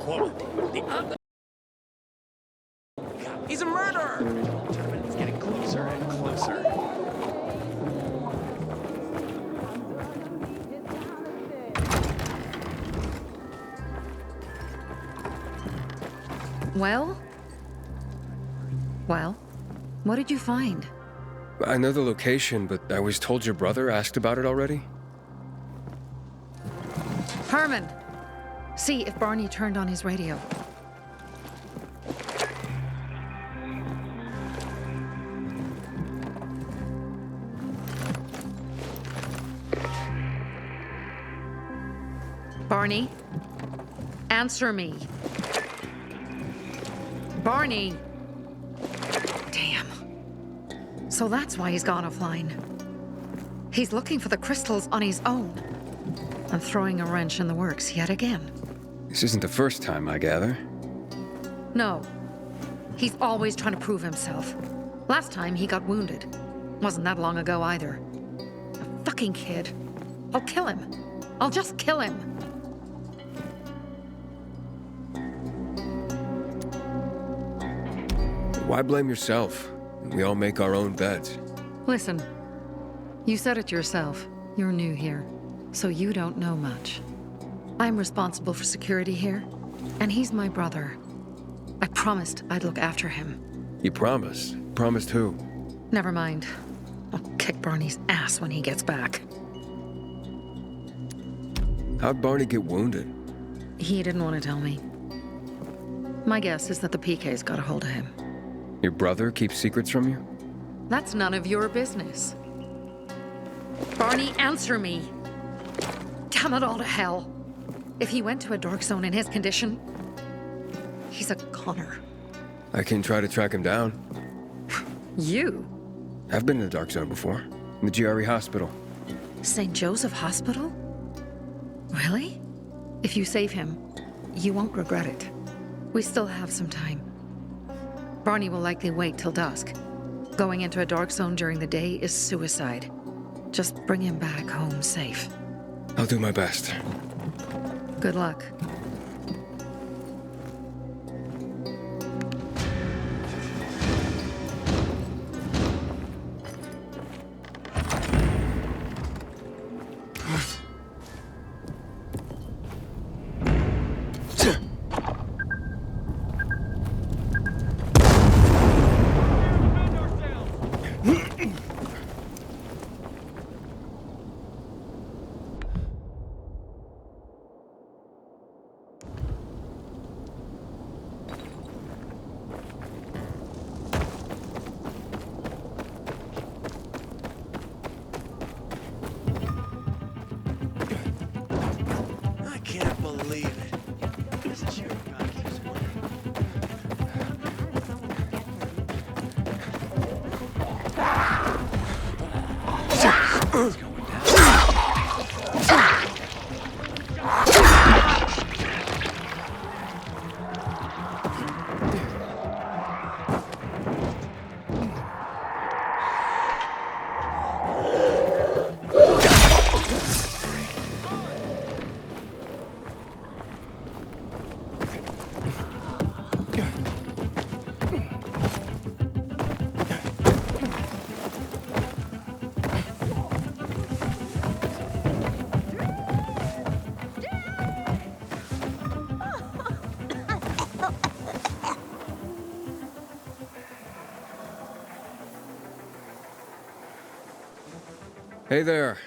quality. The other... He's a murderer! It's getting closer and closer. Well? Well? What did you find? I know the location, but I was told your brother asked about it already. Herman! See if Barney turned on his radio. Barney? Answer me. Barney! Damn. So that's why he's gone offline. He's looking for the crystals on his own. And throwing a wrench in the works yet again. This isn't the first time, I gather. No. He's always trying to prove himself. Last time he got wounded. Wasn't that long ago either. A fucking kid. I'll kill him. I'll just kill him. Why blame yourself? We all make our own beds. Listen. You said it yourself. You're new here. So you don't know much. I'm responsible for security here, and he's my brother. I promised I'd look after him. You promised? Promised who? Never mind. I'll kick Barney's ass when he gets back. How'd Barney get wounded? He didn't want to tell me. My guess is that the PK's got a hold of him. Your brother keeps secrets from you? That's none of your business. Barney, answer me! Damn it all to hell! If he went to a dark zone in his condition, he's a goner. I can try to track him down. You? I've been in the dark zone before. In the GRE hospital. St. Joseph Hospital? Really? If you save him, you won't regret it. We still have some time. Barney will likely wait till dusk. Going into a dark zone during the day is suicide. Just bring him back home safe. I'll do my best. Good luck. Hey there.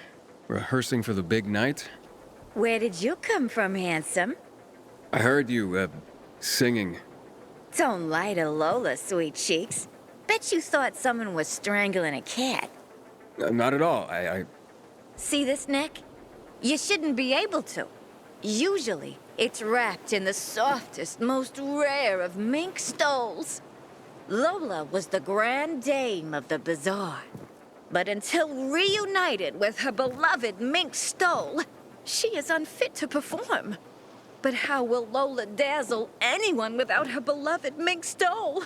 Rehearsing for the big night? Where did you come from, handsome? I heard you, singing. Don't lie to Lola, sweet cheeks. Bet you thought someone was strangling a cat. Not at all. I... See this neck? You shouldn't be able to. Usually, it's wrapped in the softest, most rare of mink stoles. Lola was the grand dame of the bazaar. But until reunited with her beloved mink stole, she is unfit to perform. But how will Lola dazzle anyone without her beloved mink stole?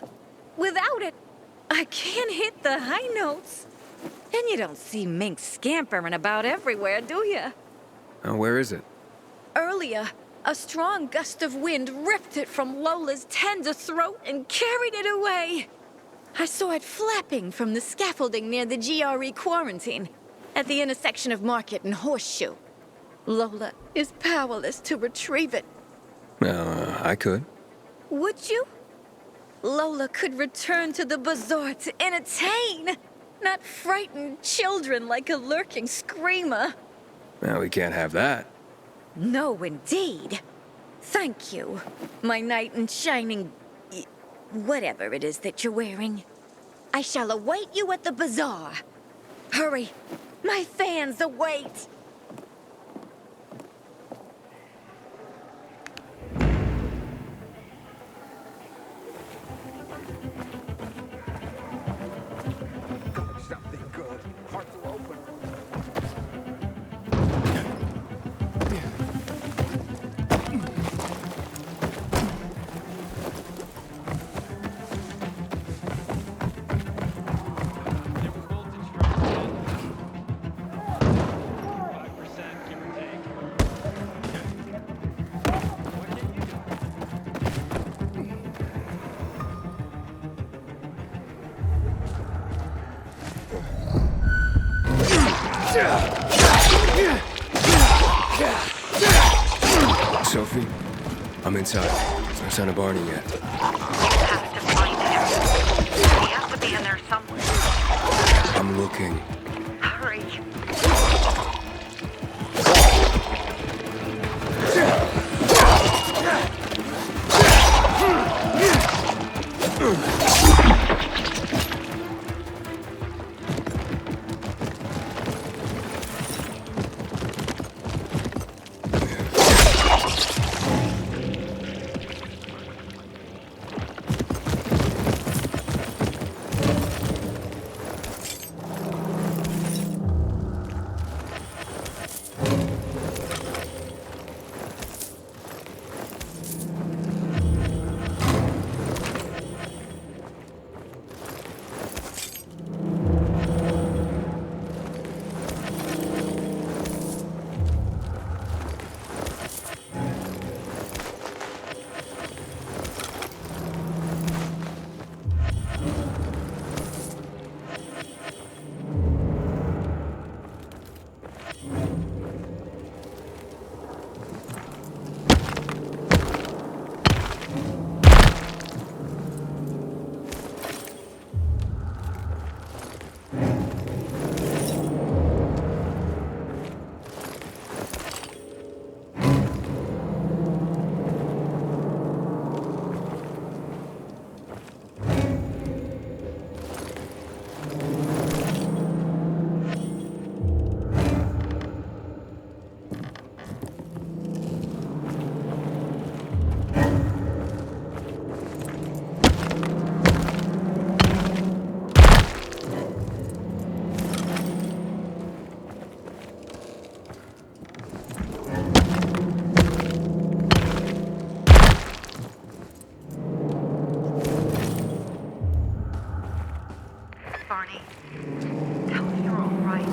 Without it, I can't hit the high notes. And you don't see minks scampering about everywhere, do you? Where is it? Earlier, A strong gust of wind ripped it from Lola's tender throat and carried it away. I saw it flapping from the scaffolding near the GRE quarantine, at the intersection of Market and Horseshoe. Lola is powerless to retrieve it. I could. Would you? Lola could return to the bazaar to entertain, not frighten children like a lurking screamer. Well, we can't have that. No, indeed. Thank you, my knight in shining... whatever it is that you're wearing. I shall await you at the bazaar. Hurry, my fans await. Something good. Heart will open. Sophie, I'm inside. No sign of Barney yet. You have to find him. He has to be in there somewhere. I'm looking. Hurry. Barney, tell me you're all right.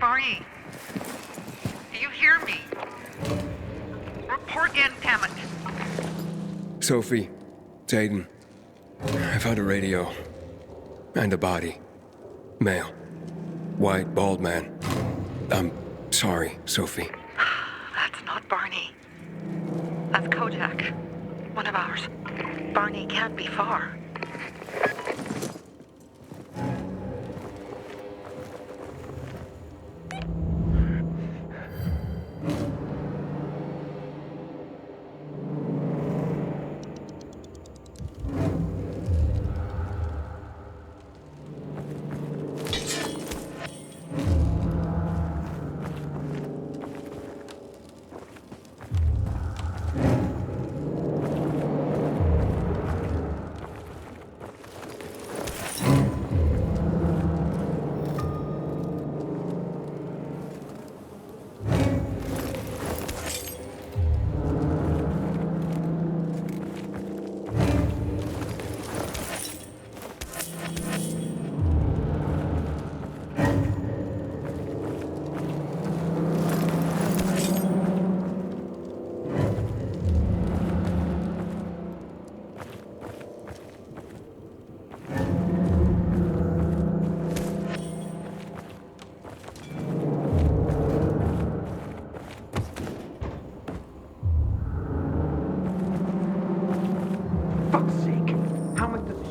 Barney, do you hear me? Report in, damn it. Sophie, it's Aiden. I found a radio. And a body. Male. White, bald man. I'm sorry, Sophie. That's not Barney. That's Kojak. One of ours. Barney can't be far.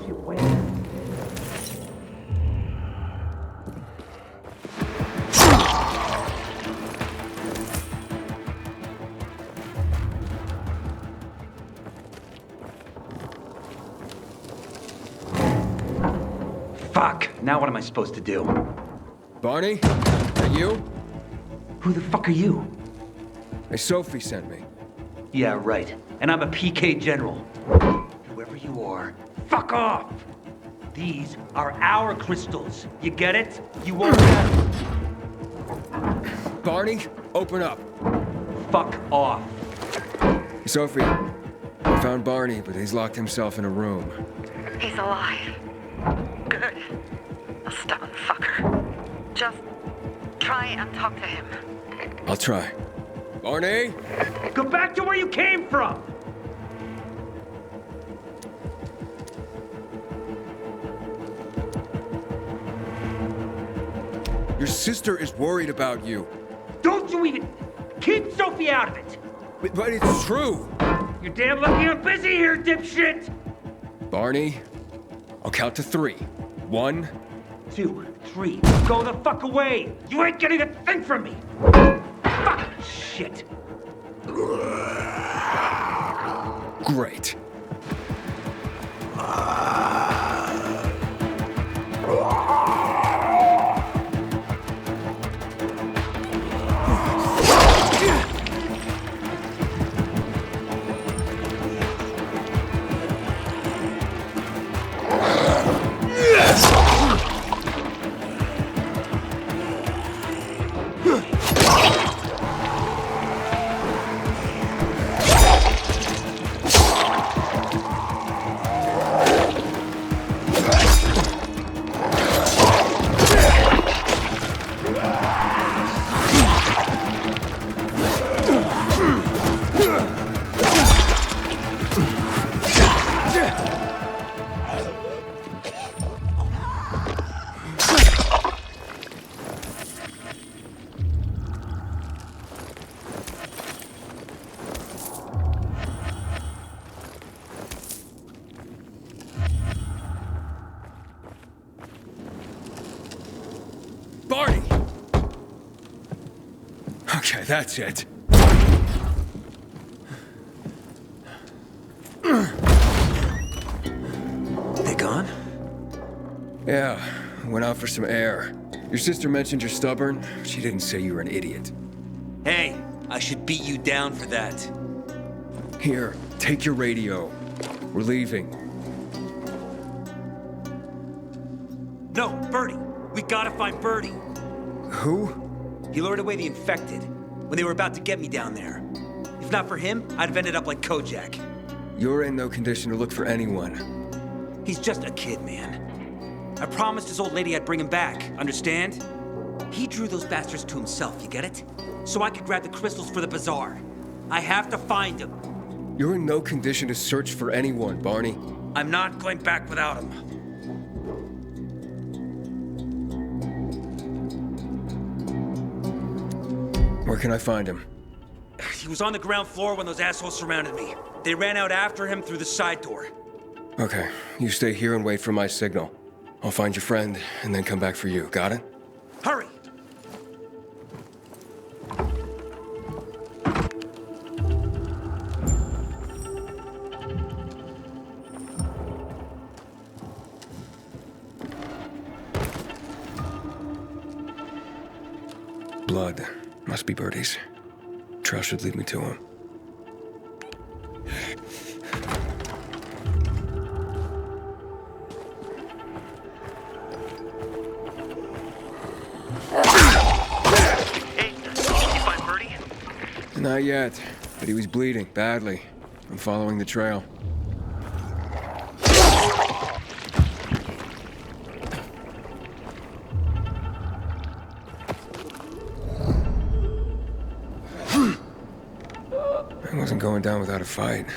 Shit, where? Fuck! Now what am I supposed to do? Barney? Are you? Who the fuck are you? Hey, Sophie sent me. Yeah, right. And I'm a PK general. Whoever you are, fuck off! These are our crystals. You get it? You won't have... Barney, open up. Fuck off. Sophie, I found Barney, but he's locked himself in a room. He's alive. Good. A stubborn fucker. Just try and talk to him. I'll try. Barney? Go back to where you came from! Your sister is worried about you. Don't you even... Keep Sophie out of it! But it's true. You're damn lucky I'm busy here, dipshit! Barney, I'll count to 3. 1. 2, 3. Go the fuck away! You ain't getting a thing from me! Fuck shit! Great. Barney! Okay, that's it. They gone? Yeah, went out for some air. Your sister mentioned you're stubborn. She didn't say you were an idiot. Hey, I should beat you down for that. Here, take your radio. We're leaving. No, Birdie. We gotta find Birdie. Who? He lured away the infected when they were about to get me down there. If not for him, I'd have ended up like Kojak. You're in no condition to look for anyone. He's just a kid, man. I promised his old lady I'd bring him back, understand? He drew those bastards to himself, you get it? So I could grab the crystals for the bazaar. I have to find him. You're in no condition to search for anyone, Barney. I'm not going back without him. Where can I find him? He was on the ground floor when those assholes surrounded me. They ran out after him through the side door. Okay, you stay here and wait for my signal. I'll find your friend and then come back for you. Got it? Hurry! Blood. Must be Birdie's. Trail should lead me to him. Hey, did you find Birdie? Not yet, but he was bleeding badly. I'm following the trail. I wasn't going down without a fight.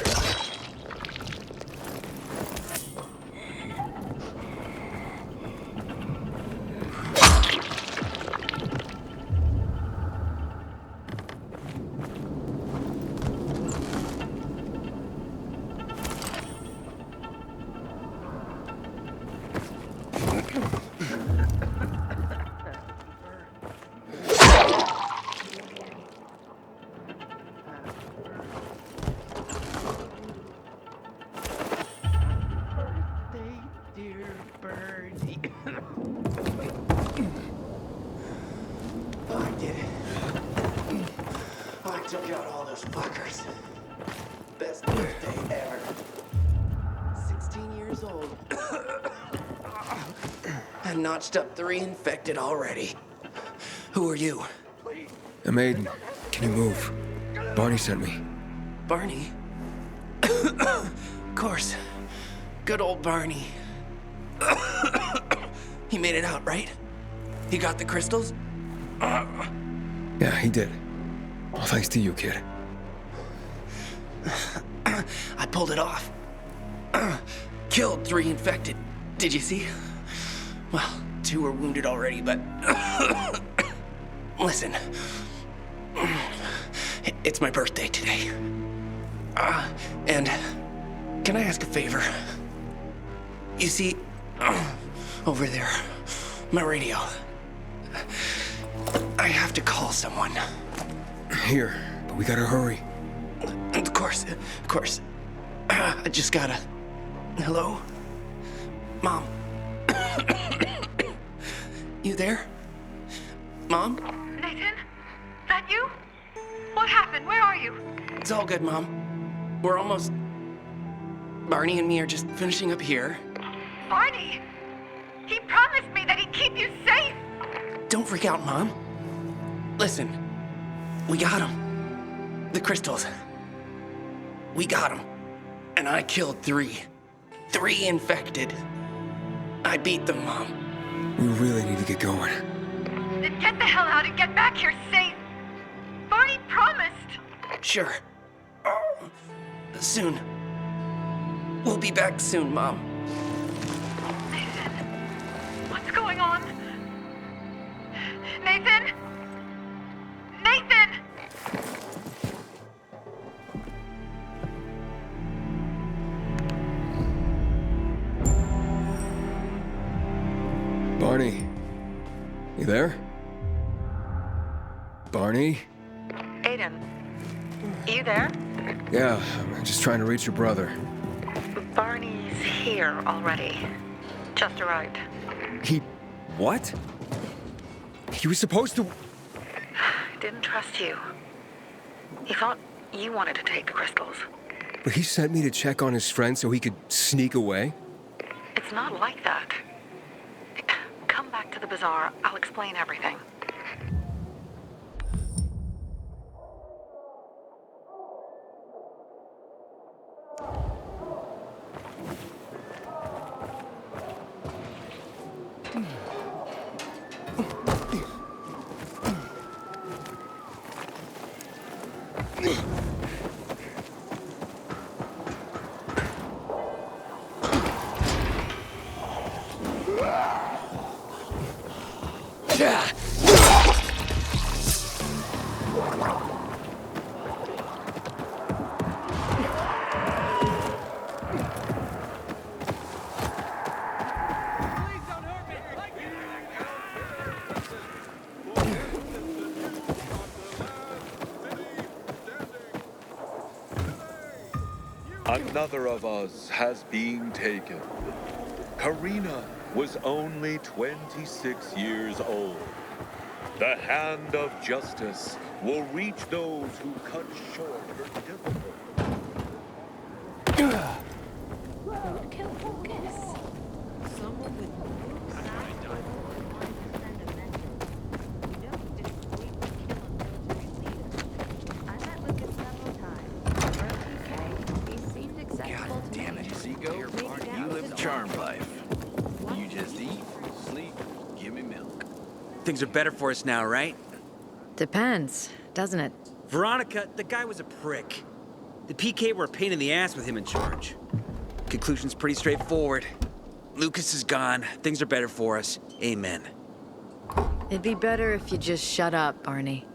Birthday, dear birdie. I did it. I took out all those fuckers. Best birthday ever. 16 years old. I notched up 3 infected already. Who are you? I'm Aiden. Can you move? Barney sent me. Barney? Of course. Good old Barney. He made it out, right? He got the crystals? Yeah, he did. All thanks to you, kid. I pulled it off. Killed 3 infected. Did you see? Well, 2 were wounded already, but... Listen. It's my birthday today. And can I ask a favor? You see, over there, my radio. I have to call someone. Here, but we gotta hurry. Of course. I just gotta... Hello? Mom? You there? Mom? Nathan? That you? What happened? Where are you? It's all good, Mom. We're almost... Barney and me are just finishing up here. Barney! He promised me that he'd keep you safe! Don't freak out, Mom. Listen, we got him. The crystals. We got him. And I killed 3. 3 infected. I beat them, Mom. We really need to get going. Then get the hell out and get back here safe! Barney promised! Sure. Soon. We'll be back soon, Mom. Nathan? What's going on? Nathan? Nathan! Barney. You there? Barney? Aiden, you there? Yeah, I'm just trying to reach your brother. Barney's here already. Just arrived. He... what? He was supposed to... Didn't trust you. He thought you wanted to take the crystals. But he sent me to check on his friend so he could sneak away? It's not like that. Come back to the bazaar. I'll explain everything. Another of us has been taken. Karina was only 26 years old. The hand of justice will reach those who cut short her difficult. Things are better for us now, right? Depends, doesn't it? Veronica, the guy was a prick. The PK were a pain in the ass with him in charge. Conclusion's pretty straightforward. Lucas is gone. Things are better for us. Amen. It'd be better if you just shut up, Barney.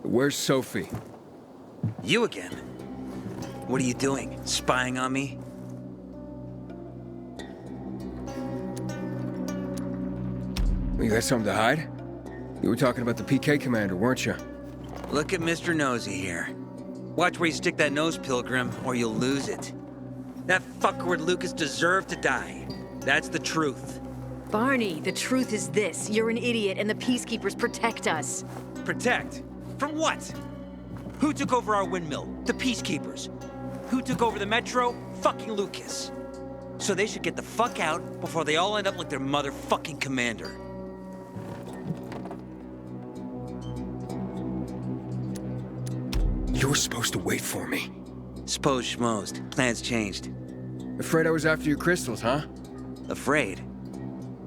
Where's Sophie? You again? What are you doing? Spying on me? You got something to hide? You were talking about the PK commander, weren't you? Look at Mr. Nosy here. Watch where you stick that nose, Pilgrim, or you'll lose it. That fuckward Lucas deserved to die. That's the truth. Barney, the truth is this. You're an idiot and the Peacekeepers protect us. Protect? From what? Who took over our windmill? The Peacekeepers. Who took over the Metro? Fucking Lucas. So they should get the fuck out before they all end up like their motherfucking commander. You were supposed to wait for me. Suppose schmozed. Plans changed. Afraid I was after your crystals, huh? Afraid?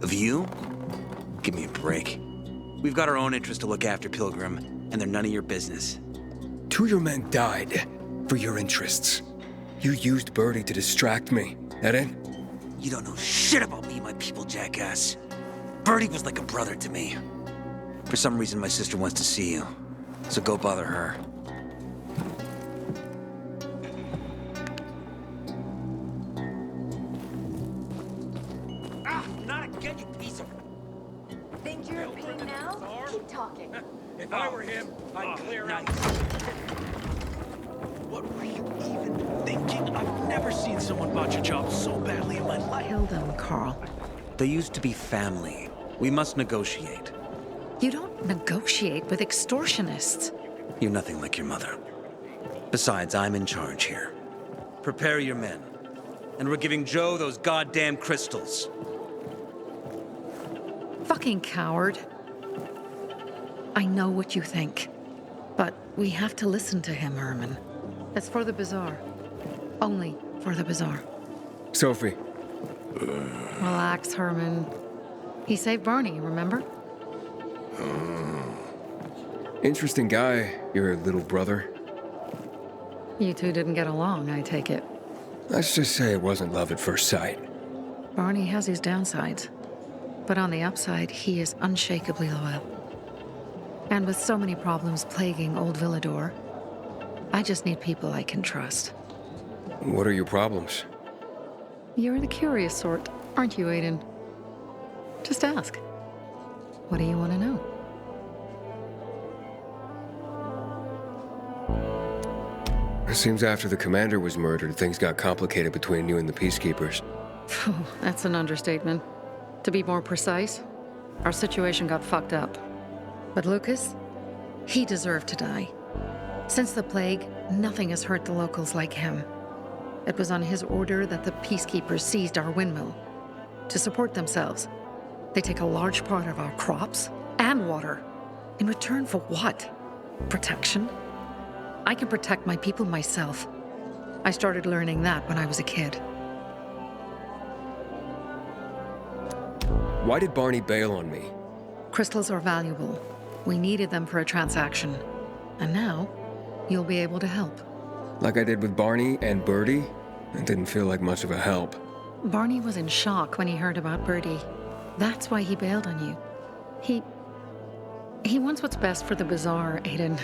Of you? Give me a break. We've got our own interests to look after, Pilgrim, and they're none of your business. 2 of your men died for your interests. You used Birdie to distract me. That it? You don't know shit about me and my people, jackass. Birdie was like a brother to me. For some reason, my sister wants to see you, so go bother her. Not again, you piece of... Think you're in pain now? Keep talking. If I were him, I'd clear out. What were you even thinking? I've never seen someone botch a job so badly in my life. Kill them, Carl. They used to be family. We must negotiate. You don't negotiate with extortionists. You're nothing like your mother. Besides, I'm in charge here. Prepare your men. And we're giving Joe those goddamn crystals. Fucking coward. I know what you think. But we have to listen to him, Herman. It's for the bazaar. Only for the bazaar. Sophie. Relax, Herman. He saved Barney, remember? Interesting guy, your little brother. You two didn't get along, I take it. Let's just say it wasn't love at first sight. Barney has his downsides. But on the upside, he is unshakably loyal. And with so many problems plaguing Old Villador, I just need people I can trust. What are your problems? You're the curious sort, aren't you, Aiden? Just ask. What do you want to know? It seems after the commander was murdered, things got complicated between you and the Peacekeepers. That's an understatement. To be more precise, our situation got fucked up. But Lucas, he deserved to die. Since the plague, nothing has hurt the locals like him. It was on his order that the Peacekeepers seized our windmill. To support themselves, they take a large part of our crops and water. In return for what? Protection? I can protect my people myself. I started learning that when I was a kid. Why did Barney bail on me? Crystals are valuable. We needed them for a transaction. And now, you'll be able to help. Like I did with Barney and Birdie? It didn't feel like much of a help. Barney was in shock when he heard about Birdie. That's why he bailed on you. He wants what's best for the bazaar, Aiden.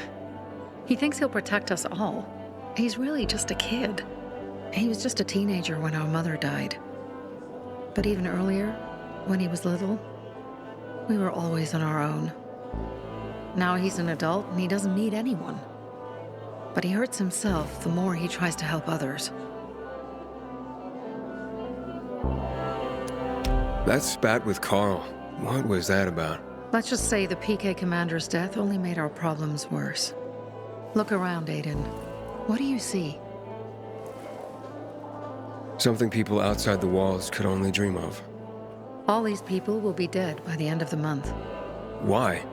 He thinks he'll protect us all. He's really just a kid. He was just a teenager when our mother died. But even earlier, when he was little, we were always on our own. Now he's an adult and he doesn't need anyone. But he hurts himself the more he tries to help others. That spat with Carl, what was that about? Let's just say the PK commander's death only made our problems worse. Look around, Aiden. What do you see? Something people outside the walls could only dream of. All these people will be dead by the end of the month. Why?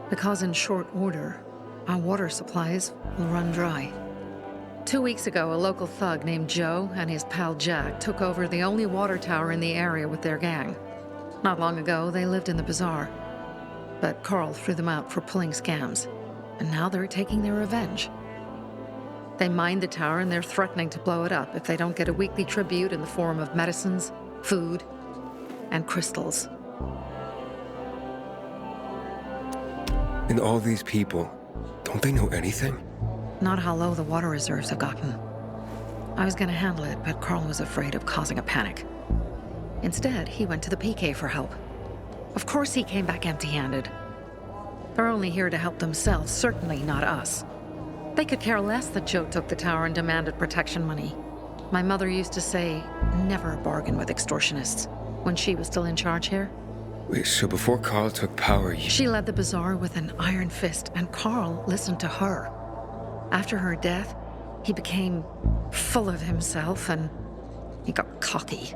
Because in short order, our water supplies will run dry. 2 weeks ago, a local thug named Joe and his pal Jack took over the only water tower in the area with their gang. Not long ago, they lived in the bazaar. But Carl threw them out for pulling scams. And now they're taking their revenge. They mined the tower and they're threatening to blow it up if they don't get a weekly tribute in the form of medicines, food, and crystals. And all these people, don't they know anything? Not how low the water reserves have gotten. I was gonna handle it, but Carl was afraid of causing a panic. Instead, he went to the PK for help. Of course he came back empty-handed. They're only here to help themselves, certainly not us. They could care less that Joe took the tower and demanded protection money. My mother used to say, never bargain with extortionists, when she was still in charge here. Wait, so before Carl took power, She led the bazaar with an iron fist, and Carl listened to her. After her death, he became full of himself, and he got cocky.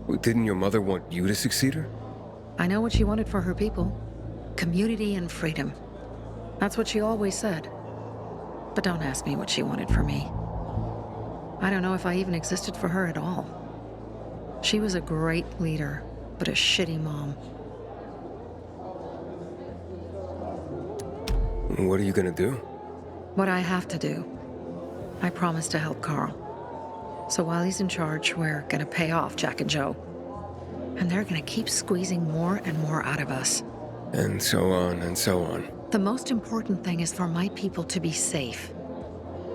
Wait, didn't your mother want you to succeed her? I know what she wanted for her people. Community and freedom. That's what she always said. But don't ask me what she wanted for me. I don't know if I even existed for her at all. She was a great leader, but a shitty mom. What are you gonna do? What I have to do. I promised to help Carl. So while he's in charge, we're gonna pay off Jack and Joe. And they're gonna keep squeezing more and more out of us. And so on and so on. The most important thing is for my people to be safe.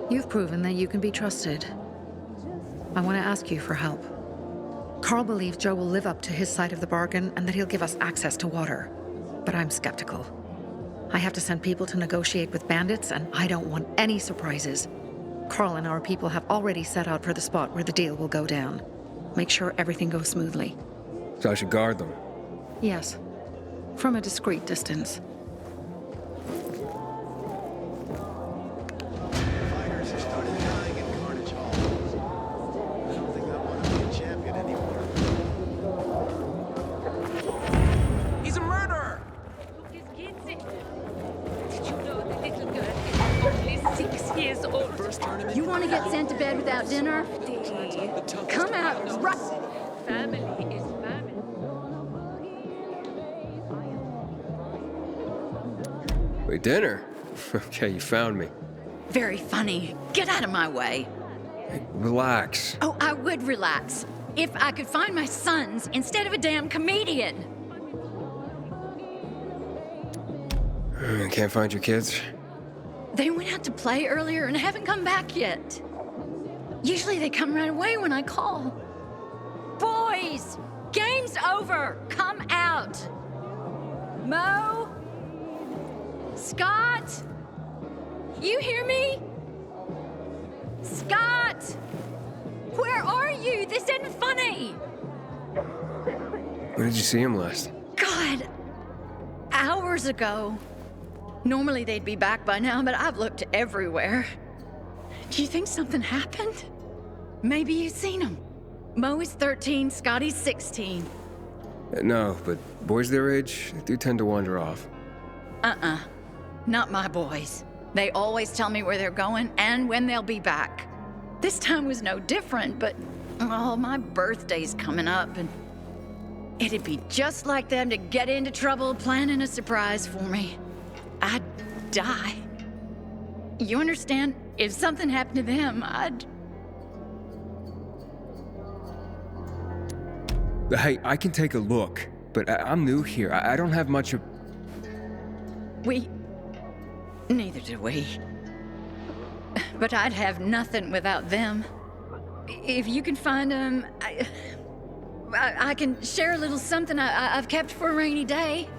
You've proven that you can be trusted. I want to ask you for help. Carl believes Joe will live up to his side of the bargain and that he'll give us access to water. But I'm skeptical. I have to send people to negotiate with bandits, and I don't want any surprises. Carl and our people have already set out for the spot where the deal will go down. Make sure everything goes smoothly. So I should guard them? Yes. From a discreet distance. Fighters have started dying in Carnage Hall. I don't think I want to be a champion anymore. He's a murderer! Did you know the little girl is only 6 years old? You want to get sent to bed without dinner? Come out right... Family is family. Wait, dinner? Okay, you found me. Very funny. Get out of my way. Hey, relax. Oh, I would relax if I could find my sons instead of a damn comedian. Can't find your kids? They went out to play earlier and haven't come back yet. Usually they come right away when I call. Boys, game's over. Come out. Mo? Scott? You hear me? Scott! Where are you? This isn't funny. When did you see him last? God, hours ago. Normally they'd be back by now, but I've looked everywhere. Do you think something happened? Maybe you've seen him. Mo is 13, Scotty's 16. No, but boys their age do tend to wander off. Not my boys. They always tell me where they're going and when they'll be back. This time was no different, but oh, my birthday's coming up, and it'd be just like them to get into trouble planning a surprise for me. I'd die. You understand? If something happened to them, I'd... Hey, I can take a look, but I'm new here. I don't have much of... Neither do we. But I'd have nothing without them. If you can find them, I can share a little something I've kept for a rainy day.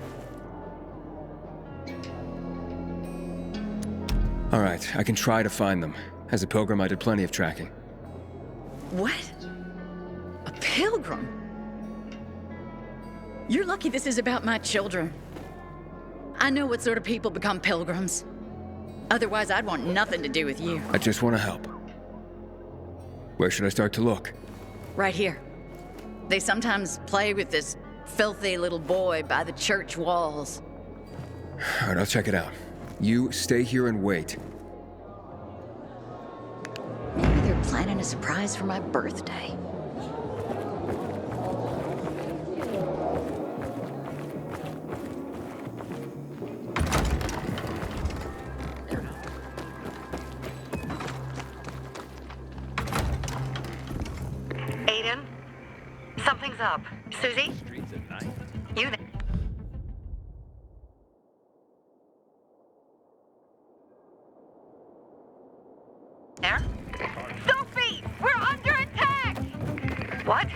All right, I can try to find them. As a pilgrim, I did plenty of tracking. What? A pilgrim? You're lucky this is about my children. I know what sort of people become pilgrims. Otherwise, I'd want nothing to do with you. I just want to help. Where should I start to look? Right here. They sometimes play with this filthy little boy by the church walls. All right, I'll check it out. You stay here and wait. Maybe they're planning a surprise for my birthday. Aiden? Something's up. Susie? You there? Sophie! We're under attack! What?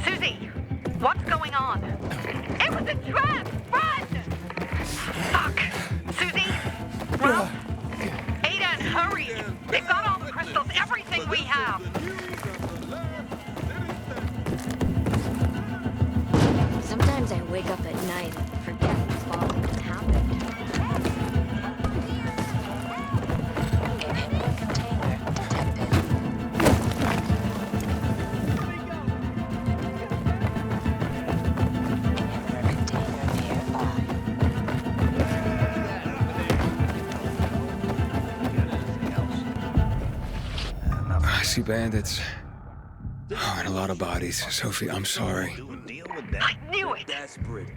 Susie, what's going on? It was a trap! Run! Fuck! Susie? Well, Aiden, hurry! They've got all the crystals, everything we have! Sometimes I wake up at night and forget all that's happened. Inhibitor container detected. Inhibitor container nearby. I see bandits. Oh, and a lot of bodies. Sophie, I'm sorry. I knew it!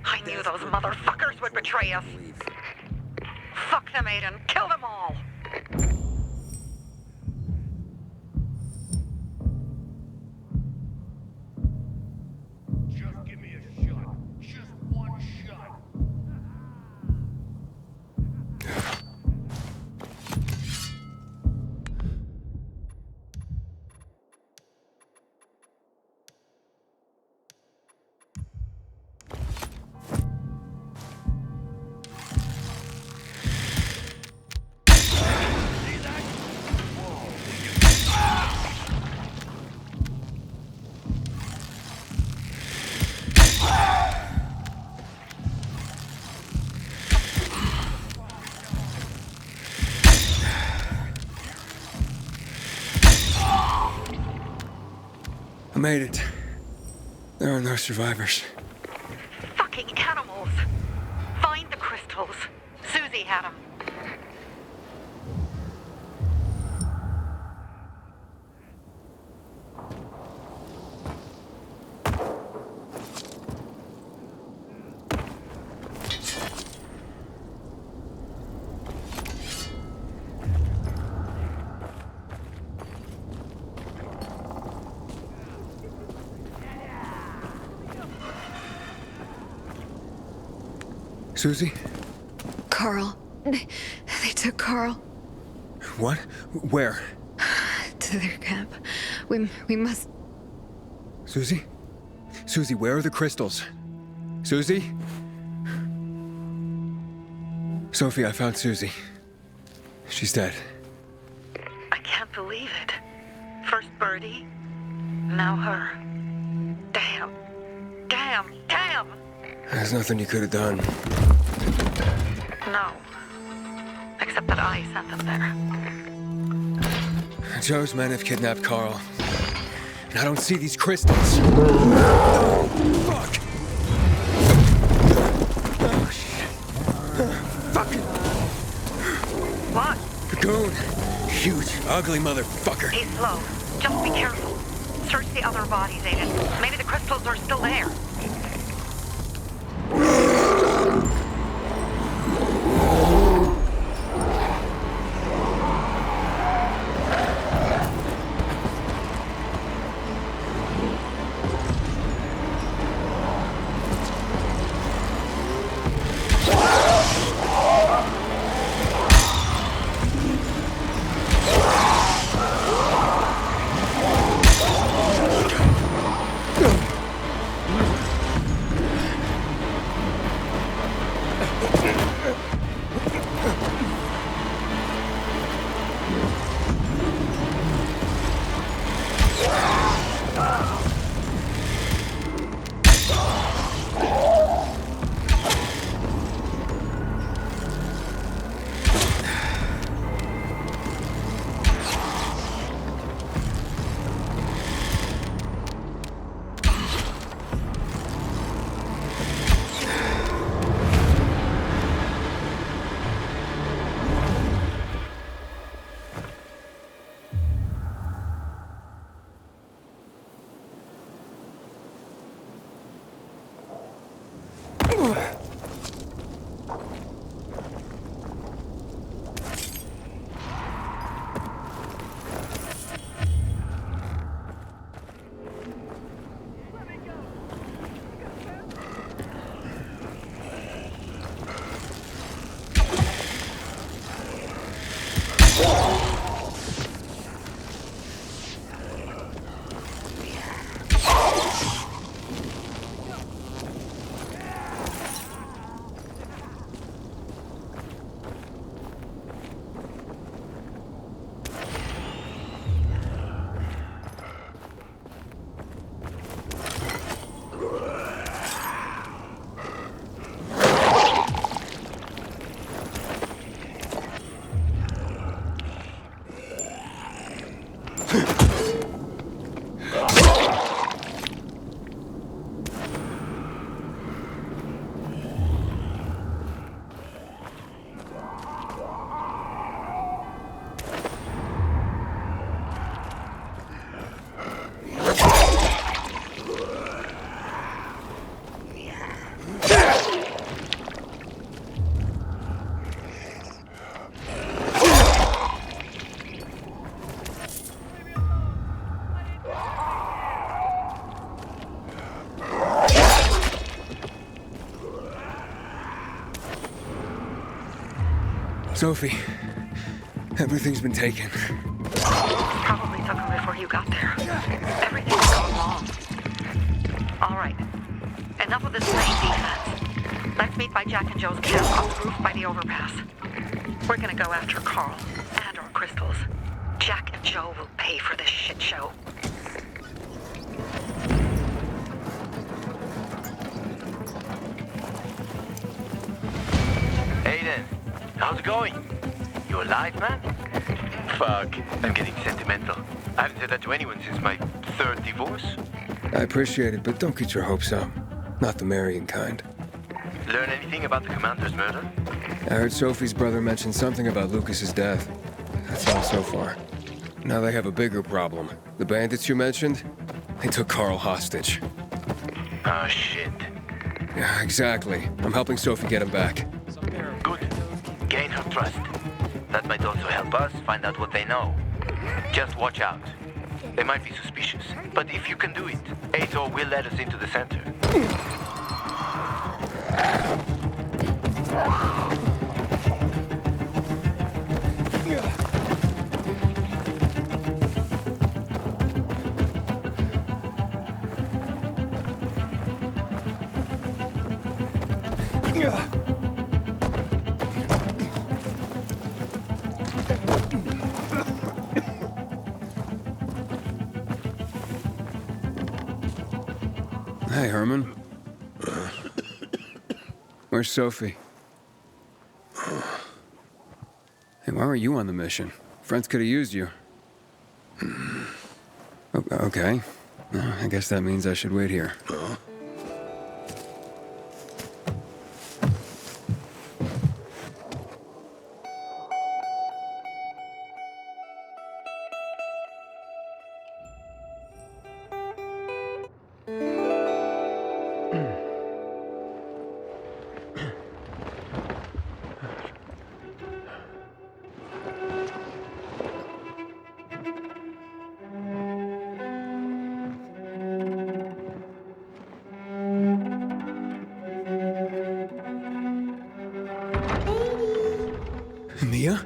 I knew those motherfuckers would betray us! Fuck them, Aiden! Kill them all! Just give me a shot. Just one shot. I made it. There are no survivors. Fucking animals! Find the crystals. Susie had them. Susie? Carl. They took Carl What? Where? to their camp. We must... Susie? Susie, where are the crystals? Susie? Sophie, I found Susie. She's dead. I can't believe it. First Birdie, now her. Damn. Damn. Damn! There's nothing you could have done. No. Except that I sent them there. Joe's men have kidnapped Carl. And I don't see these crystals. Oh, fuck! Oh, shit. Fuck! What? The goon. Huge, ugly motherfucker. He's slow. Just be careful. Search the other bodies, Aiden. Maybe the crystals are still there. Sophie, everything's been taken. Probably took them before you got there. Everything's gone wrong. All right. Enough of this lame defense. Let's meet by Jack and Joe's camp on the roof by the overpass. We're gonna go after Carl and our crystals. Jack and Joe will pay for this shit show. Aiden, how's it going? You alive, man? Fuck, I'm getting sentimental. I haven't said that to anyone since my third divorce. I appreciate it, but don't get your hopes up. Not the marrying kind. Learn anything about the commander's murder? I heard Sophie's brother mention something about Lucas's death. That's all so far. Now they have a bigger problem. The bandits you mentioned, they took Carl hostage. Oh, shit. Yeah, exactly. I'm helping Sophie get him back. Good. Gain her trust. That might also help us find out what they know. Just watch out. They might be suspicious, but if you can do it, Ato will let us into the center. Hey, Herman. Where's Sophie? Hey, why were you on the mission? Friends could have used you. Okay. I guess that means I should wait here. Mia?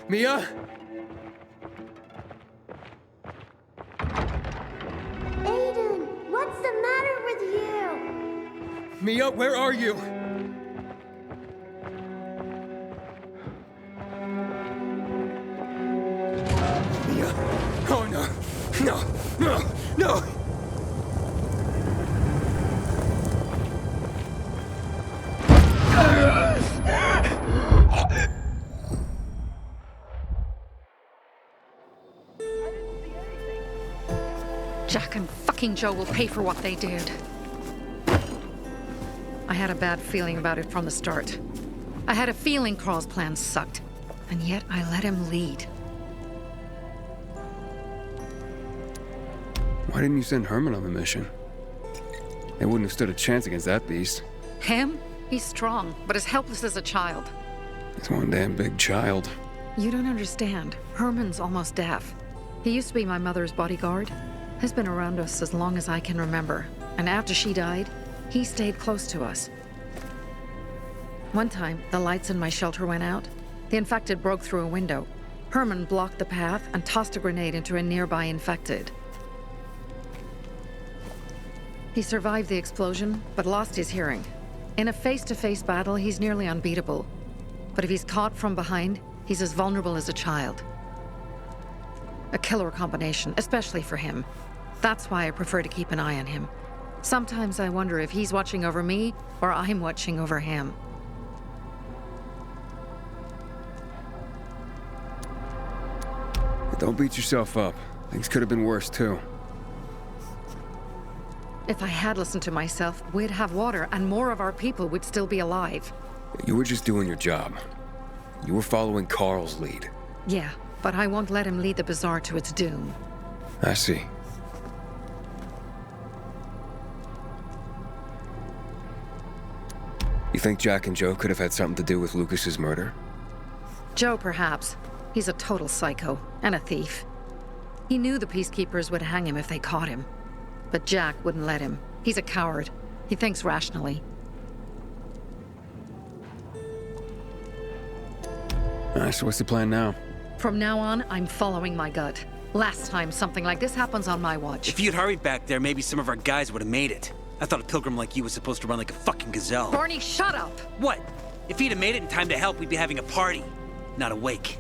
Mia? Aiden, what's the matter with you? Mia, where are you? Mia. Oh, no. No. No. No. Jack and fucking Joe will pay for what they did. I had a bad feeling about it from the start. I had a feeling Carl's plan sucked, and yet I let him lead. Why didn't you send Herman on the mission? They wouldn't have stood a chance against that beast. Him? He's strong, but as helpless as a child. He's one damn big child. You don't understand. Herman's almost deaf. He used to be my mother's bodyguard. He's been around us as long as I can remember. And after she died, he stayed close to us. One time, the lights in my shelter went out. The infected broke through a window. Herman blocked the path and tossed a grenade into a nearby infected. He survived the explosion, but lost his hearing. In a face-to-face battle, he's nearly unbeatable. But if he's caught from behind, he's as vulnerable as a child. A killer combination, especially for him. That's why I prefer to keep an eye on him. Sometimes I wonder if he's watching over me, or I'm watching over him. Don't beat yourself up. Things could have been worse, too. If I had listened to myself, we'd have water, and more of our people would still be alive. You were just doing your job. You were following Carl's lead. Yeah, but I won't let him lead the Bazaar to its doom. I see. You think Jack and Joe could have had something to do with Lucas's murder? Joe, perhaps. He's a total psycho, and a thief. He knew the Peacekeepers would hang him if they caught him. But Jack wouldn't let him. He's a coward. He thinks rationally. Alright, so what's the plan now? From now on, I'm following my gut. Last time something like this happens on my watch. If you'd hurried back there, maybe some of our guys would have made it. I thought a pilgrim like you was supposed to run like a fucking gazelle. Barney, shut up! What? If he'd have made it in time to help, we'd be having a party, not a wake.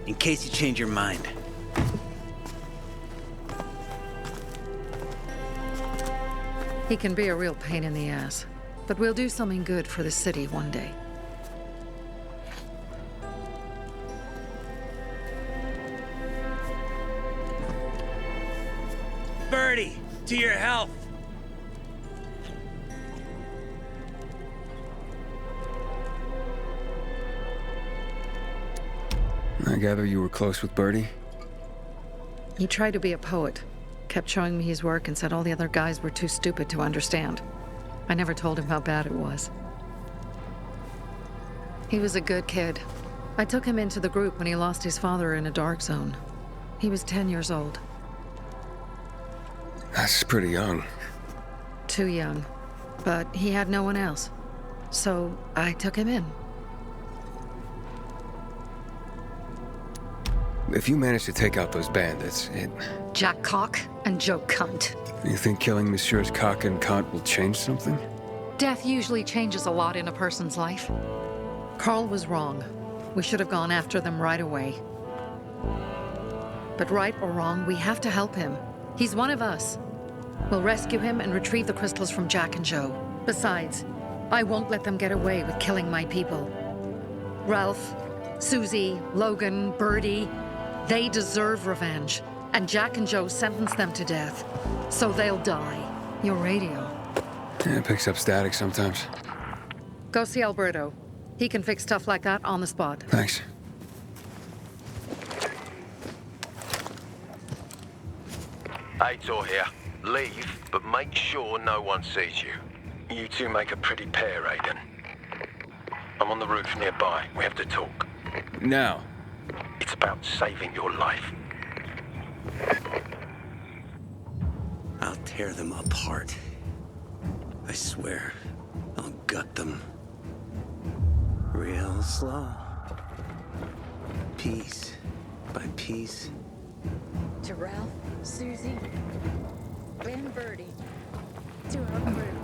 In case you change your mind. He can be a real pain in the ass. But we'll do something good for the city one day. Birdie, to your health! I gather you were close with Birdie? He tried to be a poet. Kept showing me his work and said all the other guys were too stupid to understand. I never told him how bad it was. He was a good kid. I took him into the group when he lost his father in a dark zone. He was 10 years old. That's pretty young. Too young. But he had no one else. So I took him in. If you manage to take out those bandits, Jack Cock and Joe Cunt. You think killing Messieurs Cock and Cunt will change something? Death usually changes a lot in a person's life. Carl was wrong. We should have gone after them right away. But right or wrong, we have to help him. He's one of us. We'll rescue him and retrieve the crystals from Jack and Joe. Besides, I won't let them get away with killing my people. Ralph, Susie, Logan, Birdie, they deserve revenge. And Jack and Joe sentenced them to death. So they'll die. Your radio. Yeah, it picks up static sometimes. Go see Alberto. He can fix stuff like that on the spot. Thanks. Aitor here. Leave, but make sure no one sees you. You two make a pretty pair, Aiden. I'm on the roof nearby. We have to talk. Now. It's about saving your life. I'll tear them apart. I swear, I'll gut them. Real slow. Piece by piece. To Ralph, Susie, and Birdie. To our crew.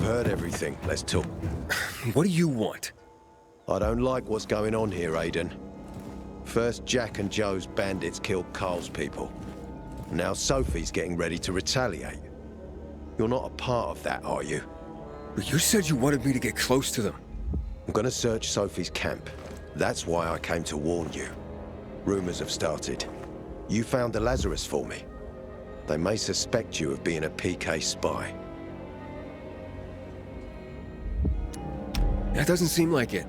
Heard everything. Let's talk. What do you want? I don't like what's going on here, Aiden. First, Jack and Joe's bandits killed Carl's people. Now Sophie's getting ready to retaliate. You're not a part of that, are you? But you said you wanted me to get close to them. I'm gonna search Sophie's camp. That's why I came to warn you. Rumors have started. You found the Lazarus for me. They may suspect you of being a PK spy. That doesn't seem like it.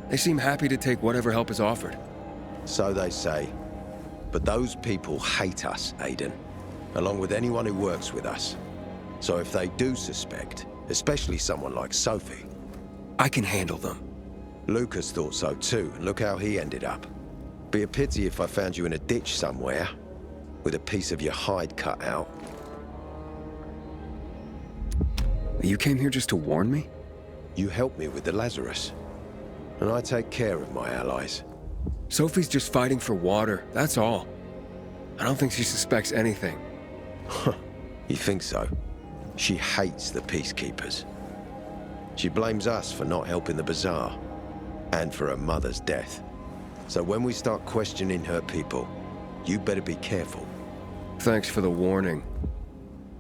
They seem happy to take whatever help is offered. So they say. But those people hate us, Aiden. Along with anyone who works with us. So if they do suspect, especially someone like Sophie... I can handle them. Lucas thought so too, and look how he ended up. Be a pity if I found you in a ditch somewhere, with a piece of your hide cut out. You came here just to warn me? You helped me with the Lazarus. And I take care of my allies. Sophie's just fighting for water, that's all. I don't think she suspects anything. You think so? She hates the peacekeepers. She blames us for not helping the bazaar, and for her mother's death. So when we start questioning her people, you better be careful. Thanks for the warning.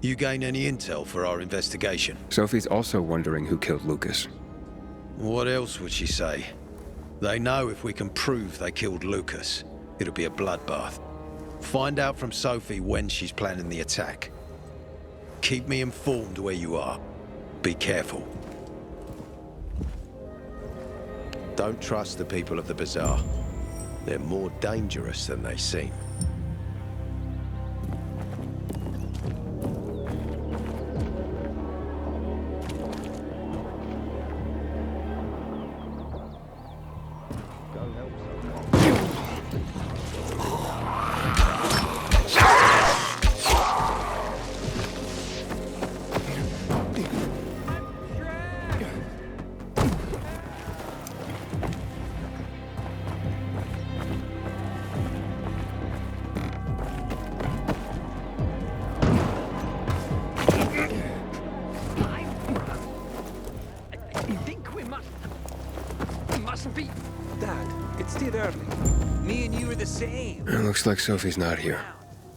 You gain any intel for our investigation? Sophie's also wondering who killed Lucas. What else would she say? They know if we can prove they killed Lucas, it'll be a bloodbath. Find out from Sophie when she's planning the attack. Keep me informed where you are. Be careful. Don't trust the people of the bazaar. They're more dangerous than they seem. It looks like Sophie's not here.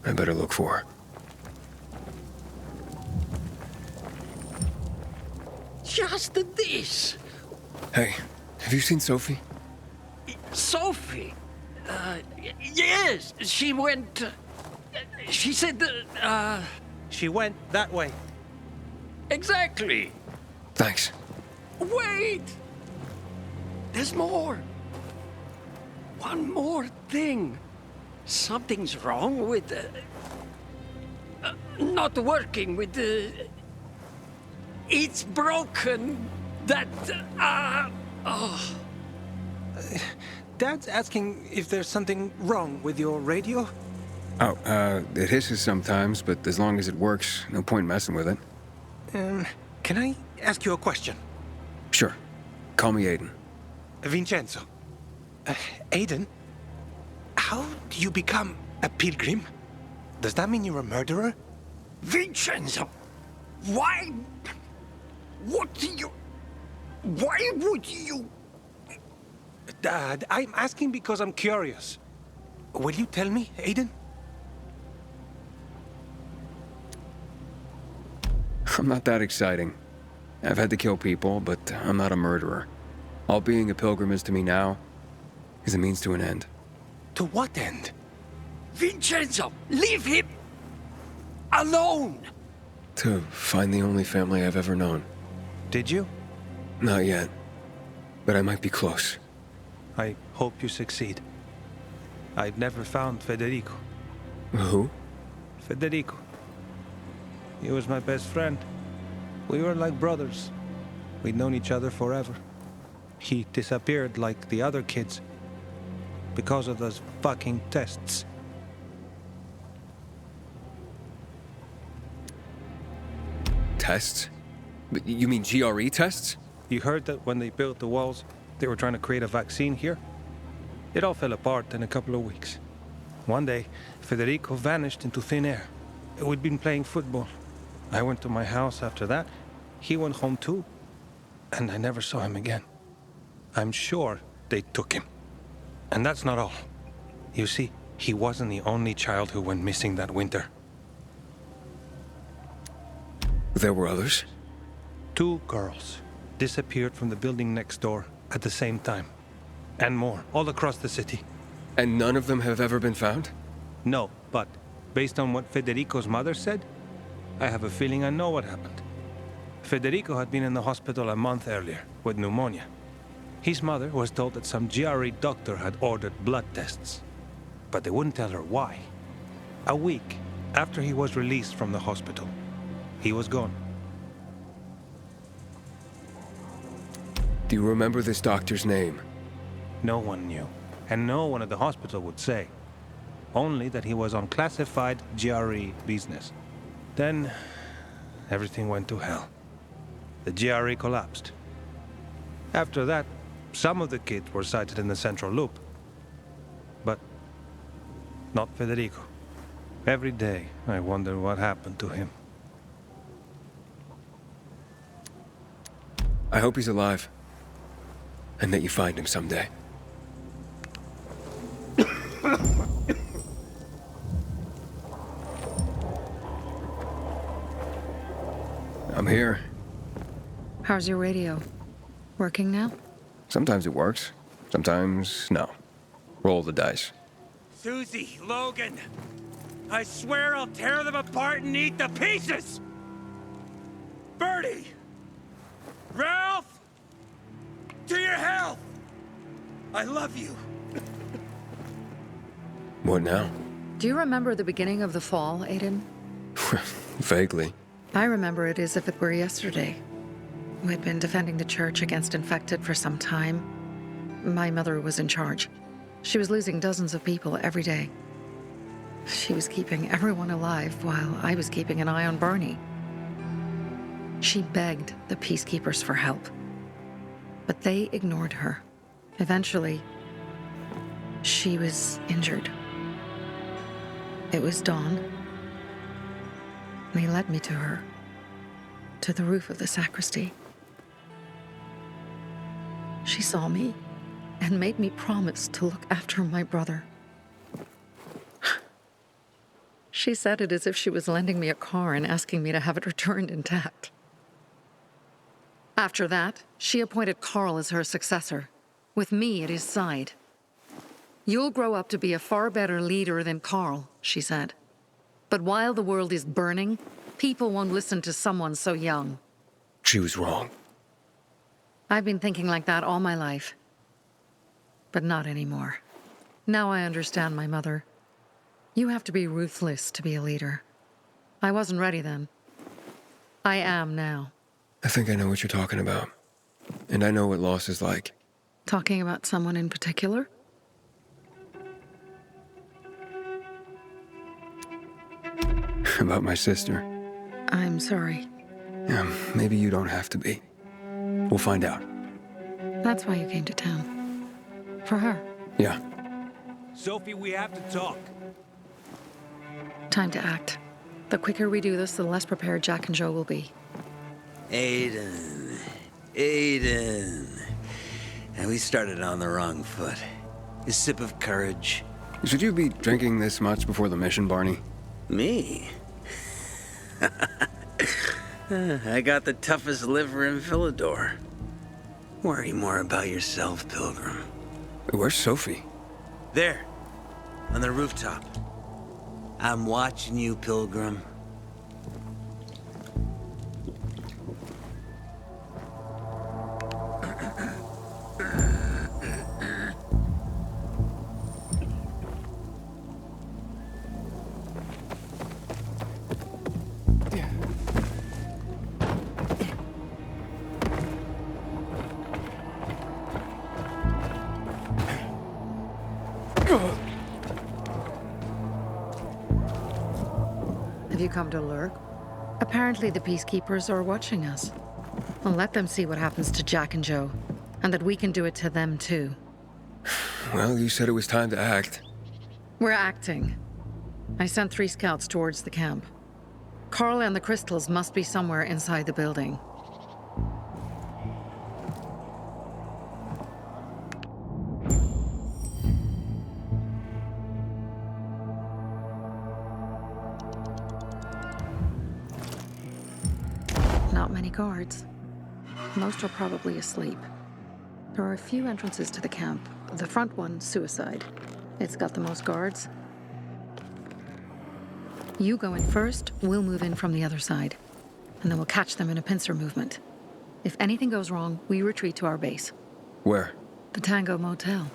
I better look for her. Just this. Hey, have you seen Sophie? Sophie? Yes, she went... she said that, She went that way. Exactly. Thanks. Wait! There's more. One more thing. Something's wrong with not working with the... It's broken. That, oh. Dad's asking if there's something wrong with your radio? Oh, it hisses sometimes, but as long as it works, no point messing with it. Can I ask you a question? Sure. Call me Aiden. Vincenzo. Aiden, how do you become a pilgrim? Does that mean you're a murderer? Vincenzo! Why? What do you... Why would you... Dad, I'm asking because I'm curious. Will you tell me, Aiden? I'm not that exciting. I've had to kill people, but I'm not a murderer. All being a pilgrim is to me now is a means to an end. To what end? Vincenzo, leave him alone! To find the only family I've ever known. Did you? Not yet, but I might be close. I hope you succeed. I've never found Federico. Who? Federico. He was my best friend. We were like brothers. We'd known each other forever. He disappeared like the other kids because of those fucking tests. Tests? You mean GRE tests? You heard that when they built the walls, they were trying to create a vaccine here? It all fell apart in a couple of weeks. One day, Federico vanished into thin air. We'd been playing football. I went to my house after that. He went home too. And I never saw him again. I'm sure they took him. And that's not all. You see, he wasn't the only child who went missing that winter. There were others? 2 girls disappeared from the building next door at the same time. And more, all across the city. And none of them have ever been found? No, but based on what Federico's mother said, I have a feeling I know what happened. Federico had been in the hospital a month earlier with pneumonia. His mother was told that some GRE doctor had ordered blood tests, but they wouldn't tell her why. A week after he was released from the hospital, he was gone. Do you remember this doctor's name? No one knew, and no one at the hospital would say. Only that he was on classified GRE business. Then, everything went to hell. The GRE collapsed. After that, some of the kids were sighted in the central loop. But not Federico. Every day, I wonder what happened to him. I hope he's alive. And that you find him someday. I'm here. How's your radio? Working now? Sometimes it works. Sometimes, no. Roll the dice. Susie, Logan, I swear I'll tear them apart and eat the pieces! Bertie! Ralph! To your health! I love you. What now? Do you remember the beginning of the fall, Aiden? Vaguely. I remember it as if it were yesterday. We'd been defending the church against infected for some time. My mother was in charge. She was losing dozens of people every day. She was keeping everyone alive while I was keeping an eye on Barney. She begged the peacekeepers for help, but they ignored her. Eventually, she was injured. It was dawn. They led me to her, to the roof of the sacristy. She saw me and made me promise to look after my brother. She said it as if she was lending me a car and asking me to have it returned intact. After that, she appointed Carl as her successor, with me at his side. You'll grow up to be a far better leader than Carl, she said. But while the world is burning, people won't listen to someone so young. She was wrong. I've been thinking like that all my life. But not anymore. Now I understand my mother. You have to be ruthless to be a leader. I wasn't ready then. I am now. I think I know what you're talking about. And I know what loss is like. Talking about someone in particular? About my sister. I'm sorry. Yeah, maybe you don't have to be. We'll find out. That's why you came to town. For her. Yeah. Sophie, we have to talk. Time to act. The quicker we do this, the less prepared Jack and Joe will be. Aiden. And we started on the wrong foot. A sip of courage. Should you be drinking this much before the mission, Barney? Me? I got the toughest liver in Philidor. Worry more about yourself, Pilgrim. Where's Sophie? There. On the rooftop. I'm watching you, Pilgrim. Have you come to lurk? Apparently the Peacekeepers are watching us. Well, let them see what happens to Jack and Joe, and that we can do it to them too. Well, you said it was time to act. We're acting. I sent 3 scouts towards the camp. Carl and the crystals must be somewhere inside the building. Not many guards. Most are probably asleep. There are a few entrances to the camp. The front one, suicide. It's got the most guards. You go in first, we'll move in from the other side. And then we'll catch them in a pincer movement. If anything goes wrong, we retreat to our base. Where? The Tango Motel.